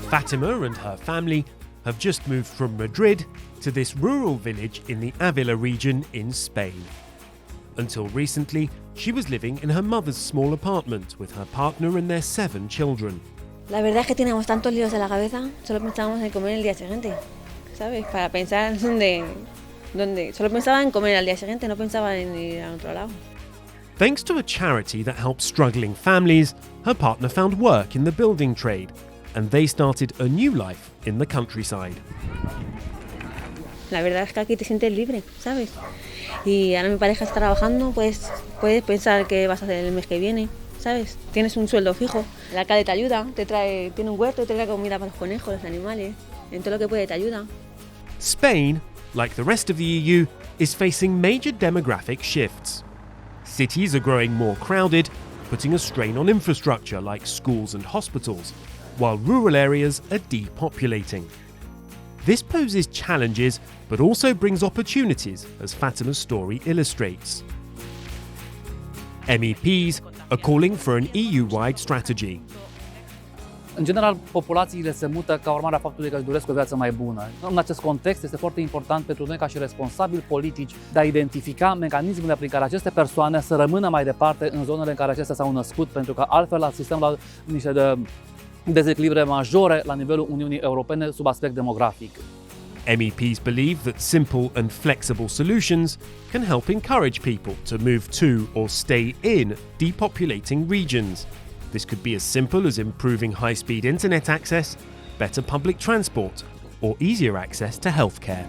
Fatima and her family have just moved from Madrid to this rural village in the Avila region in Spain. Until recently, she was living in her mother's small apartment with her partner and their 7 children. La verdad es que teníamos tantos líos en la cabeza, solo pensábamos en comer el día siguiente, ¿sabes? Para pensar solo pensaba en comer al día siguiente, no pensaba en ir a otro lado. Thanks to a charity that helps struggling families, her partner found work in the building trade, and they started a new life in the countryside. La verdad es que aquí te sientes libre, ¿sabes? Y ahora mi pareja está trabajando, pues puedes pensar qué vas a hacer el mes que viene, ¿sabes? Tienes un sueldo fijo, el alcalde te ayuda, tiene un huerto, te trae comida para los conejos, los animales, en todo lo que puede te ayuda. Spain, like the rest of the EU, is facing major demographic shifts. Cities are growing more crowded, putting a strain on infrastructure like schools and hospitals, while rural areas are depopulating. This poses challenges, but also brings opportunities, as Fatima's story illustrates. MEPs are calling for an EU-wide strategy. În general, populațiile se mută ca urmare a faptului că își doresc o viață mai bună. În acest context, este foarte important pentru noi ca și responsabili politici de a identifica mecanismele prin care aceste persoane să rămână mai departe în zonele în care acestea s-au născut, pentru că altfel asistăm la niște dezechilibre majore la nivelul Uniunii Europene sub aspect demografic. MEPs believe that simple and flexible solutions can help encourage people to move to or stay in depopulating regions. This could be as simple as improving high-speed internet access, better public transport, or easier access to healthcare.